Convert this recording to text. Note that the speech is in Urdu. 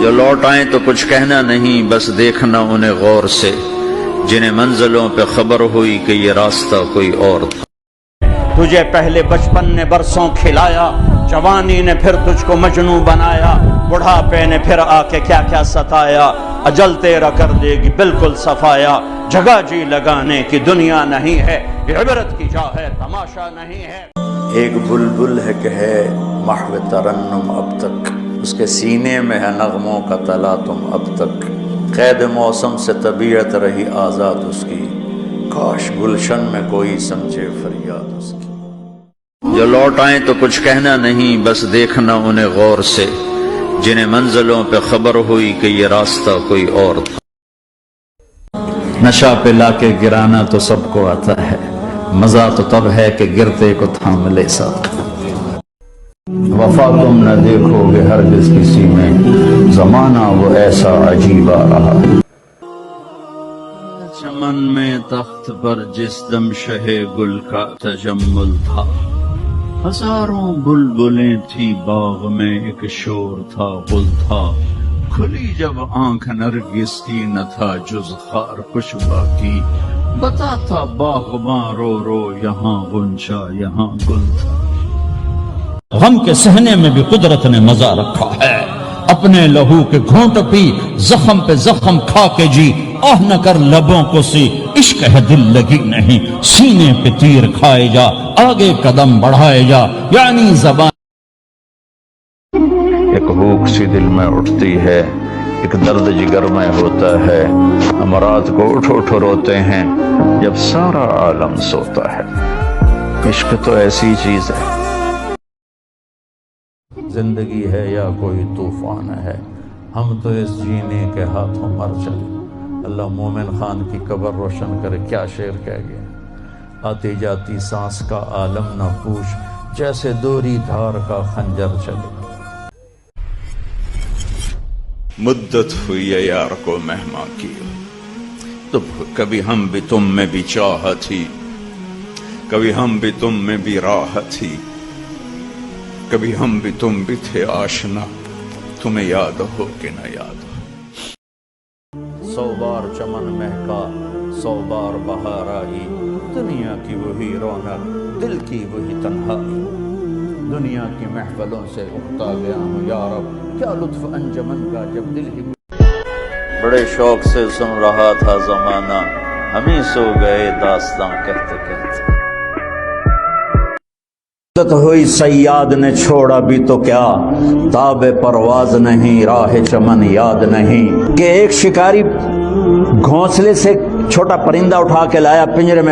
جو لوٹ آئیں تو کچھ کہنا نہیں، بس دیکھنا انہیں غور سے، جنہیں منزلوں پہ خبر ہوئی کہ یہ راستہ کوئی اور تھا۔ تجھے پہلے بچپن نے برسوں کھلایا، جوانی نے پھر تجھ کو مجنوں بنایا، بڑھاپے نے پھر آ کے کیا کیا ستایا، اجل تیرا کر دے گی بالکل صفایا۔ جگہ جی لگانے کی دنیا نہیں ہے، عبرت کی جا ہے تماشا نہیں ہے۔ ایک بلبل ہے کہ ہے محو ترنم اب تک، اس کے سینے میں ہے نغموں کا تلاطم اب تک، قید موسم سے طبیعت رہی آزاد اس کی، کاش گلشن میں کوئی سمجھے فریاد اس کی۔ جو لوٹ آئیں تو کچھ کہنا نہیں، بس دیکھنا انہیں غور سے، جنہیں منزلوں پہ خبر ہوئی کہ یہ راستہ کوئی اور تھا۔ نشہ پہ لا کے گرانا تو سب کو آتا ہے، مزہ تو تب ہے کہ گرتے کو تھام لے ساتھ۔ وفا تم نہ دیکھو گے ہرگز کسی میں، زمانہ وہ ایسا عجیب آ رہا۔ چمن میں تخت پر جس دم شہ گل کا تجمل تھا، ہزاروں بلبلیں تھی باغ میں، ایک شور تھا غل تھا، کھلی جب آنکھ نرگس کی نہ تھا جز خار کچھ باقی، بتاتا باغباں رو رو یہاں غنچہ یہاں گل تھا۔ غم کے سہنے میں بھی قدرت نے مزہ رکھا ہے، اپنے لہو کے گھونٹ پی، زخم پہ زخم کھا کے جی، آہ نہ کر لبوں کو سی، عشق ہے دل لگی نہیں، سینے پہ تیر کھائے جا، آگے قدم بڑھائے جا، یعنی زبان۔ ایک بھوک سی دل میں اٹھتی ہے، ایک درد جگر میں ہوتا ہے، ہم رات کو اٹھ اٹھ روتے ہیں جب سارا عالم سوتا ہے۔ عشق تو ایسی چیز ہے، زندگی ہے یا کوئی طوفان ہے، ہم تو اس جینے کے ہاتھوں مر چلے۔ اللہ مومن خان کی قبر روشن کرے، کیا شعر کہہ گیا۔ آتی جاتی سانس کا عالم نہ پوچھ، جیسے دوری دھار کا خنجر چلے۔ مدت ہوئی ہے یار کو مہماں کی، تو کبھی ہم بھی تم میں بھی چاہت تھی، کبھی ہم بھی تم میں بھی راحت تھی، کبھی ہم بھی تم بھی تھے آشنا، تمہیں یاد ہو کہ نہ یاد ہو۔ 100 بار چمن مہکا، 100 بار بہار آئی، دنیا کی وہی رونق، دل کی وہی تنہائی، دنیا کی محفلوں سے اکتا گیا ہوں یا رب، کیا لطف انجمن کا جب دل ہی۔ بڑے شوق سے سن رہا تھا زمانہ، ہم ہی سو گئے داستاں کہتے کہتے۔ عادت ہوئی سیاد نے چھوڑا بھی تو کیا، تاب پرواز نہیں راہ چمن یاد نہیں، کہ ایک شکاری گھونسلے سے چھوٹا پرندہ اٹھا کے لایا، پنجرے میں